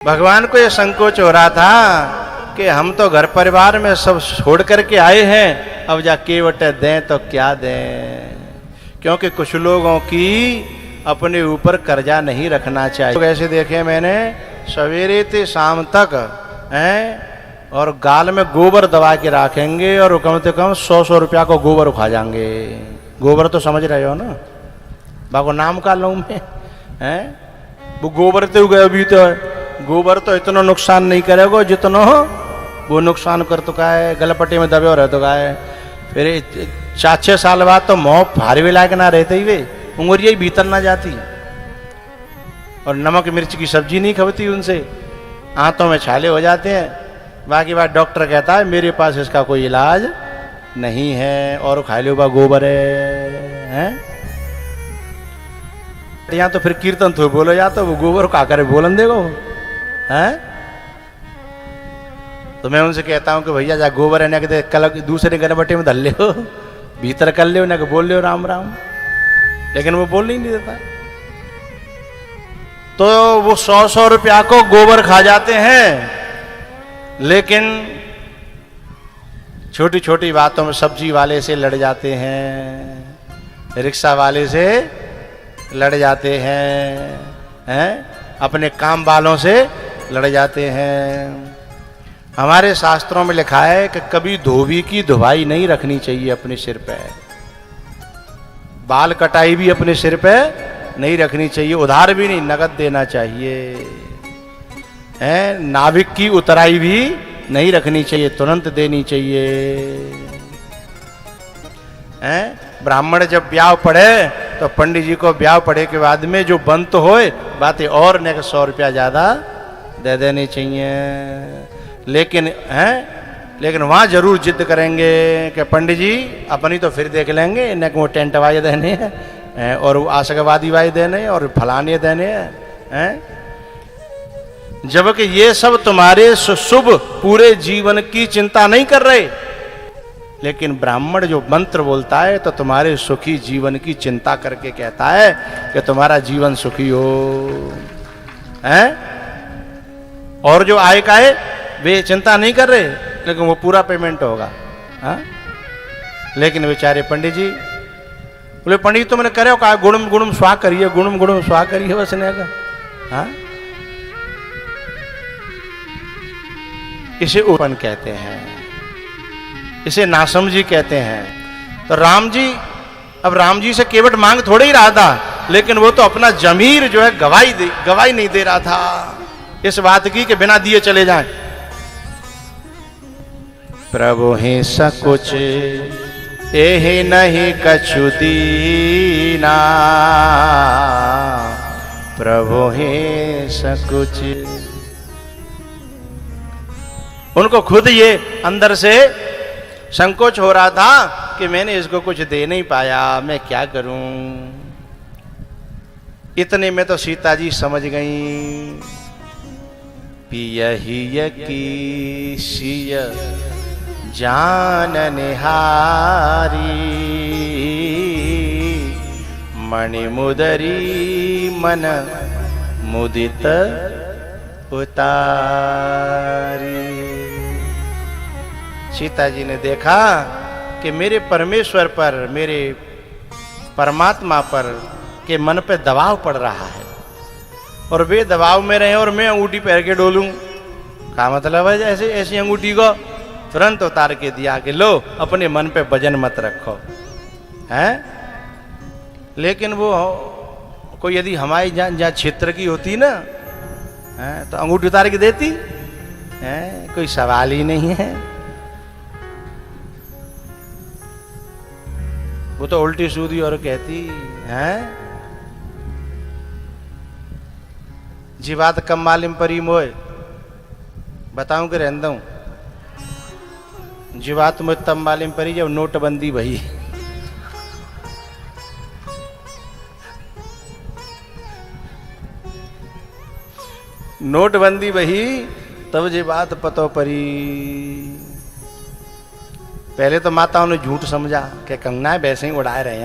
भगवान को ये संकोच हो रहा था कि हम तो घर परिवार में सब छोड़ करके आए हैं, अब जा केवट दें तो क्या दें, क्योंकि कुछ लोगों की अपने ऊपर कर्जा नहीं रखना चाहिए। तो ऐसे देखे मैंने सवेरे से शाम तक हैं और गाल में गोबर दबा के रखेंगे और कम से कम 100 रुपया को गोबर उखा जाएंगे। गोबर तो समझ रहे हो ना, बाको नाम का लूँ मैं हैं, वो गोबर तो गए अभी तो गोबर तो इतना नुकसान नहीं करेगा जितना वो नुकसान कर तो का है, गलपट्टी में दबे हो रहे तो का है। फिर 4-6 साल बाद तो मोह भारी भी लायक ना रहते ही वे उंगलियाँ ही भीतर ना जाती और नमक मिर्च की सब्जी नहीं खबती, उनसे आंतों में छाले हो जाते हैं। बाकी बात डॉक्टर कहता है मेरे पास इसका कोई इलाज नहीं है और खा लो बा गोबर है। या तो फिर कीर्तन तो बोलो, या तो वो गोबर का करे बोलन देगो हैं। तो मैं उनसे कहता हूं कि भैया जा गोबर है ना कि कल दूसरे गरबटे में धल ले हो, भीतर कर ले ना कि बोल ले राम राम, लेकिन वो बोल नहीं देता। तो वो 100 रुपया को गोबर खा जाते हैं, लेकिन छोटी छोटी बातों में सब्जी वाले से लड़ जाते हैं, रिक्शा वाले से लड़ जाते हैं, अपने काम वालों से लड़ जाते हैं। हमारे शास्त्रों में लिखा है कि कभी धोबी की धुवाई नहीं रखनी चाहिए अपने सिर पे, बाल कटाई भी अपने सिर पे नहीं रखनी चाहिए, उधार भी नहीं, नगद देना चाहिए है। नाभिक की उतराई भी नहीं रखनी चाहिए, तुरंत देनी चाहिए है। ब्राह्मण जब ब्याह पढ़े तो पंडित जी को ब्याह पढ़े के बाद में जो बंत होए बातें और ने 100 रुपया ज्यादा दे देनी चाहिए। लेकिन लेकिन वहां जरूर जिद करेंगे कि पंडित जी अपनी तो फिर देख लेंगे, इन्हें वो टेंट वाले देने हैं और आशकवादी वाले देने और फलाने देने हैं, जबकि ये सब तुम्हारे शुभ पूरे जीवन की चिंता नहीं कर रहे। लेकिन ब्राह्मण जो मंत्र बोलता है तो तुम्हारे सुखी जीवन की चिंता करके कहता है कि तुम्हारा जीवन सुखी हो हैं। और जो आय का है वे चिंता नहीं कर रहे, लेकिन वो पूरा पेमेंट होगा हा? लेकिन बेचारे पंडित जी बोले पंडित तो मैंने करे कहा गुणम गुणम स्वाह करिए, गुणम गुणम स्वाह करिए बस ने का हाँ? इसे उपन कहते हैं, इसे नासमझी कहते हैं। तो राम जी, अब राम जी से केवट मांग थोड़े ही रहा था, लेकिन वो तो अपना जमीर जो है गवाही नहीं दे रहा था इस बात की कि बिना दिए चले जाएं। प्रभु ही सकुच एहि नहीं कछु दीना, प्रभु ही सकुच। उनको खुद ये अंदर से संकोच हो रहा था कि मैंने इसको कुछ दे नहीं पाया, मैं क्या करूं। इतने में तो सीता जी समझ गईं, पियहिय की सिय जान निहारी, मणि मुदरी मन मुदित उतारी। सीता जी ने देखा कि मेरे परमेश्वर पर, मेरे परमात्मा पर के मन पे दबाव पड़ रहा है और वे दबाव में रहे और मैं अंगूठी पहन के डोलूं, क्या मतलब है। ऐसे ऐसी अंगूठी को तुरंत उतार के दिया कि लो अपने मन पे वजन मत रखो हैं। लेकिन वो कोई यदि हमारी जहाँ क्षेत्र की होती ना तो अंगूठी उतार के देती है, कोई सवाल ही नहीं है। वो तो उल्टी सूदी और कहती है जी बात कम मालिम परी मोय, बताऊं कि रहता हूं जी बात मुझे तब मालिम परी जब नोटबंदी भई। नोटबंदी भई तब जी बात पतो परी। पहले तो माताओं ने झूठ समझा कि कंगना वैसे ही उड़ाए रहे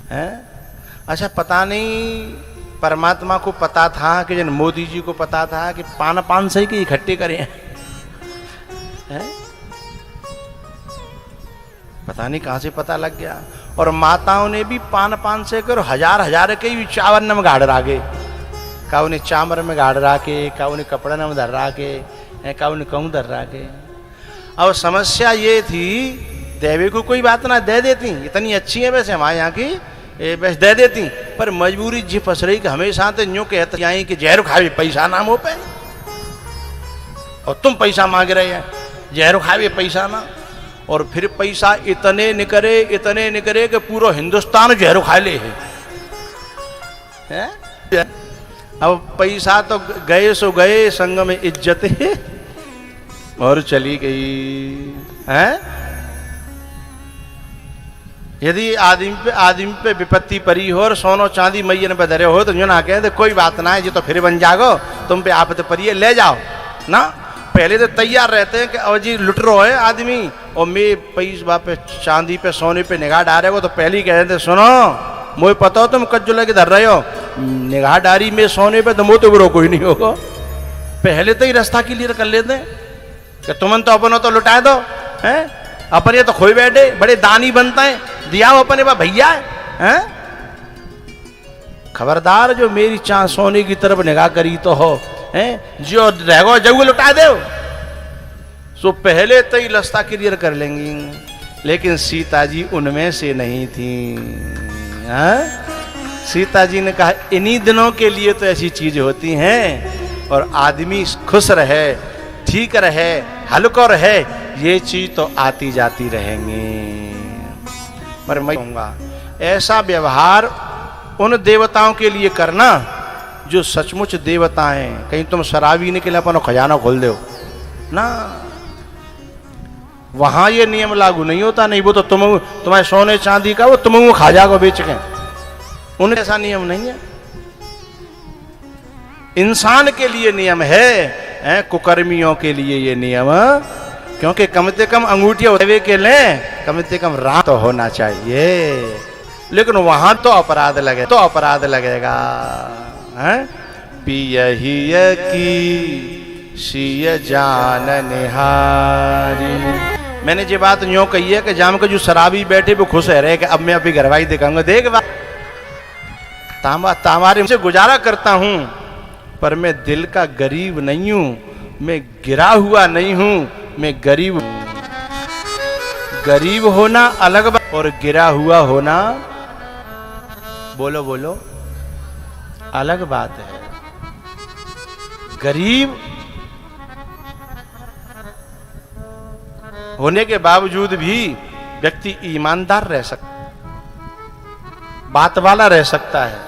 हैं। अच्छा पता नहीं परमात्मा को पता था कि जन मोदी जी को पता था कि 500 के इकट्ठे करें हैं? पता नहीं कहां से पता लग गया। और माताओं ने भी 500 के और हजार के भी चावल में गाड़ रागे, का उन्हें चामर में गाड़ राके, का उन्हें कपड़ा में धर राके, का उन्हें कहूं धर राके। और समस्या ये थी, देवी को कोई बात ना दे देती, इतनी अच्छी है वैसे हमारे यहाँ की, बस दे देती, पर मजबूरी जी फंस रही कि हमेशा तो यूं कहते आई कि जहर खावे पैसा ना हो पे, और तुम पैसा मांग रहे हैं, जहर खावे पैसा ना। और फिर पैसा इतने निकरे कि पूरा हिंदुस्तान जहर खा ले है। अब पैसा तो गए सो गए, संग में इज्जत है और चली गई है। यदि आदमी पे विपत्ति परी हो और सोनो चांदी मैयन पे धरे हो तो जो ना कहे कोई बात ना है, जी तो फिर बन जागो, तुम पे आपत परी है, ले जाओ ना। पहले तो तैयार रहते हैं कि अब जी लुट रो है आदमी, और मैं पैसा पे चांदी पे सोने पे निगाह डालेगो तो पहले ही कह देते सुनो मुझे पता हो तुम कज्जू लेके धर रहे हो, निगाह डारी में सोने पे तो मुँह तो बुरो कोई नहीं होगा। पहले तो ही रास्ता क्लियर कर लेते हैं कि तुमन तो अपनों तो लुटा दो हैं, अपने तो खोई बैठे, बड़े दानी बनता है, दिया हो अपने बा भैया है। खबरदार जो मेरी चांद सोने की तरफ निगाह करी तो हो हैं, जो रहेगो जब लुटा दो। सो पहले तो ही रास्ता क्लियर कर लेंगी, लेकिन सीता जी उनमें से नहीं थी। सीता जी ने कहा इन्हीं दिनों के लिए तो ऐसी चीज होती हैं, और आदमी खुश रहे, ठीक रहे, हल्को रहे, ये चीज तो आती जाती रहेंगी। पर मैं कहूंगा ऐसा व्यवहार उन देवताओं के लिए करना जो सचमुच देवता हैं। कहीं तुम शराबी के लिए अपना खजाना खोल दो ना, वहां ये नियम लागू नहीं होता। नहीं वो तो तुम्हारे सोने चांदी का वो तुम खा जाओ बेच के, उनका ऐसा नियम नहीं है। इंसान के लिए नियम है, कुकर्मियों के लिए ये नियम, क्योंकि कम से कम अंगूठियां उठे के लें, कम से कम रात तो होना चाहिए। लेकिन वहां तो अपराध लगेगा है। पियहिय की सिय जान निहारी। मैंने ये बात यूं कही है कि जाम के जो शराबी बैठे वो खुश है रहे कि अब मैं अभी घरवाई दिखाऊंगा, देख तामारे से गुजारा करता हूं, पर मैं दिल का गरीब नहीं हूं, मैं गिरा हुआ नहीं हूं, मैं गरीब। गरीब होना अलग बात और गिरा हुआ होना बोलो बोलो अलग बात है। गरीब होने के बावजूद भी व्यक्ति ईमानदार रह सकता, बात वाला रह सकता है,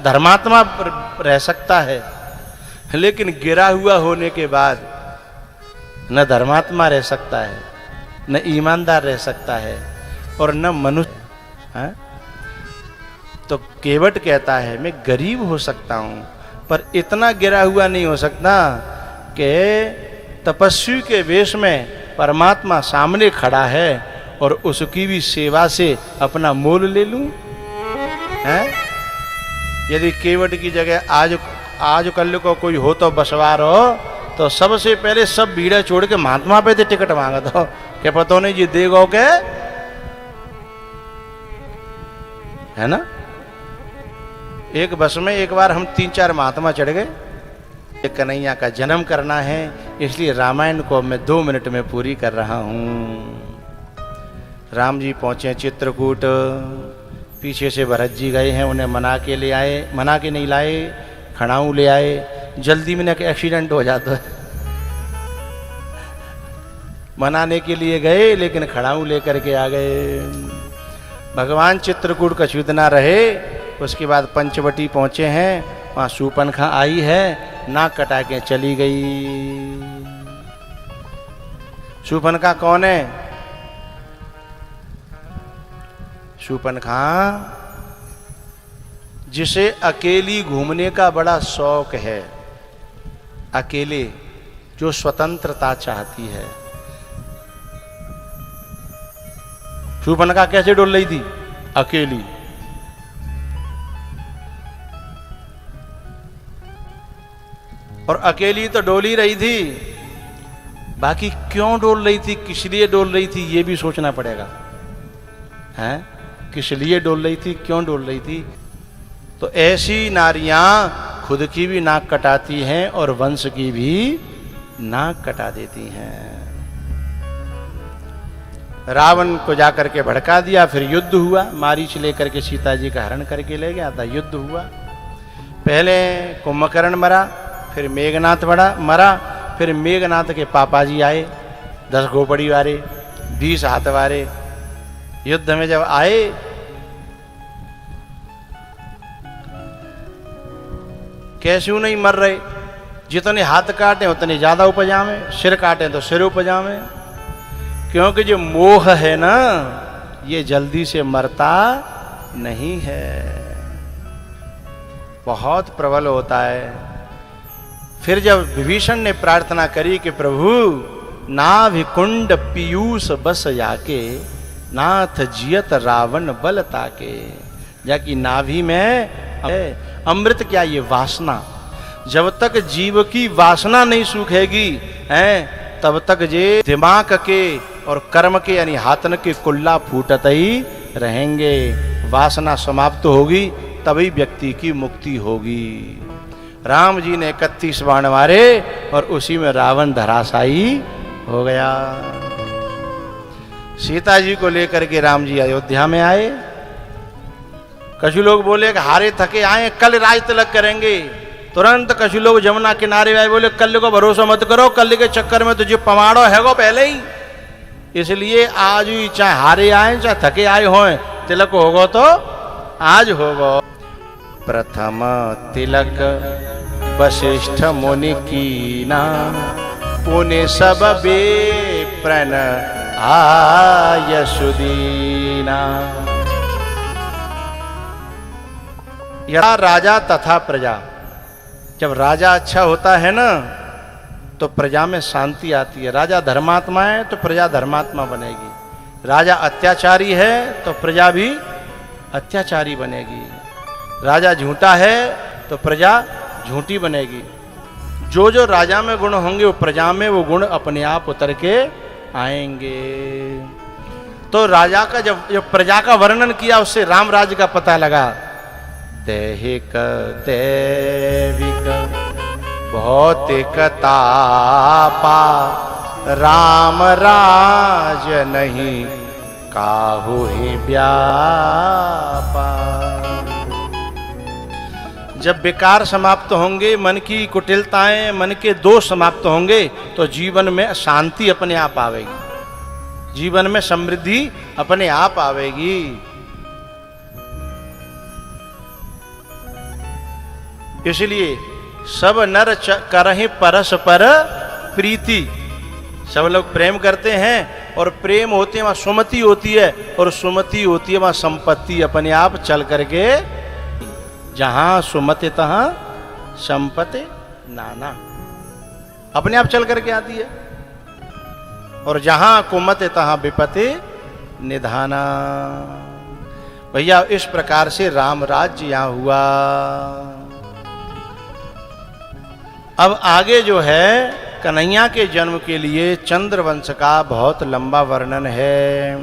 धर्मात्मा रह सकता है। लेकिन गिरा हुआ होने के बाद न धर्मात्मा रह सकता है, न ईमानदार रह सकता है, और न मनुष्य। तो केवट कहता है मैं गरीब हो सकता हूं, पर इतना गिरा हुआ नहीं हो सकता कि तपस्वी के वेश में परमात्मा सामने खड़ा है और उसकी भी सेवा से अपना मोल ले लूं। यदि केवट की जगह आज कल को कोई हो तो बसवार हो, तो सबसे पहले सब भीड़ छोड़ के महात्मा पे टिकट मांगा दो, क्या पता नहीं जी देगो के, है ना। एक बस में एक बार हम 3-4 महात्मा चढ़ गए। एक कन्हैया का जन्म करना है, इसलिए रामायण को मैं 2 मिनट में पूरी कर रहा हूं। राम जी पहुंचे चित्रकूट, पीछे से भरत जी गए हैं, उन्हें मना के नहीं लाए, खड़ाऊ ले आए। जल्दी में एक एक्सीडेंट हो जाता है, मनाने के लिए गए लेकिन खड़ाऊ लेकर के आ गए। भगवान चित्रकूट का छूतना रहे। उसके बाद पंचवटी पहुंचे हैं, वहां शूर्पणखा आई है, नाक कटा के चली गई। शूर्पणखा कौन है? शूर्पणखा जिसे अकेली घूमने का बड़ा शौक है, अकेले, जो स्वतंत्रता चाहती है। शूर्पणखा कैसे डोल रही थी? अकेली। और अकेली तो डोल ही रही थी, बाकी क्यों डोल रही थी, किस लिए डोल रही थी, ये भी सोचना पड़ेगा, हैं? किस लिए डोल रही थी, क्यों डोल रही थी? तो ऐसी नारियां खुद की भी नाक कटाती हैं और वंश की भी नाक कटा देती हैं। रावण को जाकर के भड़का दिया, फिर युद्ध हुआ। मारीच लेकर के सीता जी का हरण करके ले गया था, युद्ध हुआ। पहले कुंभकर्ण मरा, फिर मेघनाथ मरा, फिर मेघनाथ के पापा जी आए, 10 घोपड़ी वाले, 20 हाथ वाले। युद्ध में जब आए कैसे नहीं मर रहे, जितने हाथ काटे उतने ज्यादा उपजावे, सिर काटे तो सिर उपजावे, क्योंकि जो मोह है ना ये जल्दी से मरता नहीं है, बहुत प्रबल होता है। फिर जब विभीषण ने प्रार्थना करी कि प्रभु नाभि कुंड पीयूष बस जाके, नाथ जियत रावण बल ताके, जाकि नाभि में अमृत क्या, ये वासना, जब तक जीव की वासना नहीं सूखेगी हैं तब तक जे दिमाग के और कर्म के यानी हाथन के कुल्ला फूटत ही रहेंगे। वासना समाप्त होगी तभी व्यक्ति की मुक्ति होगी। राम जी ने 31 बाण मारे और उसी में रावण धराशायी हो गया। सीता जी को लेकर के राम जी अयोध्या में आए। कछु लोग बोले कि हारे थके आए, कल राज तिलक करेंगे। तुरंत कछु लोग जमुना किनारे आए, बोले कल को भरोसा मत करो, कल के चक्कर में तुझे पमाड़ो हैगो पहले ही, इसलिए आज ही चाहे हारे आए चाहे थके आए हों, तिलक होगो तो आज होगो। प्रथम तिलक वशिष्ठ मुनि कीना, पुण्य सब बेप्रन आय सुदीना। या राजा तथा प्रजा, जब राजा अच्छा होता है ना तो प्रजा में शांति आती है। राजा धर्मात्मा है तो प्रजा धर्मात्मा बनेगी, राजा अत्याचारी है तो प्रजा भी अत्याचारी बनेगी, राजा झूठा है तो प्रजा झूठी बनेगी। जो जो राजा में गुण होंगे वो प्रजा में वो गुण अपने आप उतर के आएंगे। तो राजा का जब प्रजा का वर्णन किया उससे राम राज्य का पता लगा। दैहिक दैविक भौतिक तापा, राम राज नहीं काहू ही व्यापा। जब विकार समाप्त होंगे, मन की कुटिलताएं, मन के दोष समाप्त होंगे तो जीवन में शांति अपने आप आवेगी, जीवन में समृद्धि अपने आप आवेगी। इसलिए सब नर करहि परस्पर प्रीति, सब लोग प्रेम करते हैं और प्रेम होते हैं वहां सुमति होती है, और सुमति होती है वहां संपत्ति अपने आप चल करके। जहां सुमति तहां संपत्ति नाना, अपने आप चल करके आती है। और जहां कुमति तहां विपत्ति निधाना। भैया इस प्रकार से राम राज्य यहां हुआ। अब आगे जो है कन्हैया के जन्म के लिए चंद्रवंश का बहुत लंबा वर्णन है।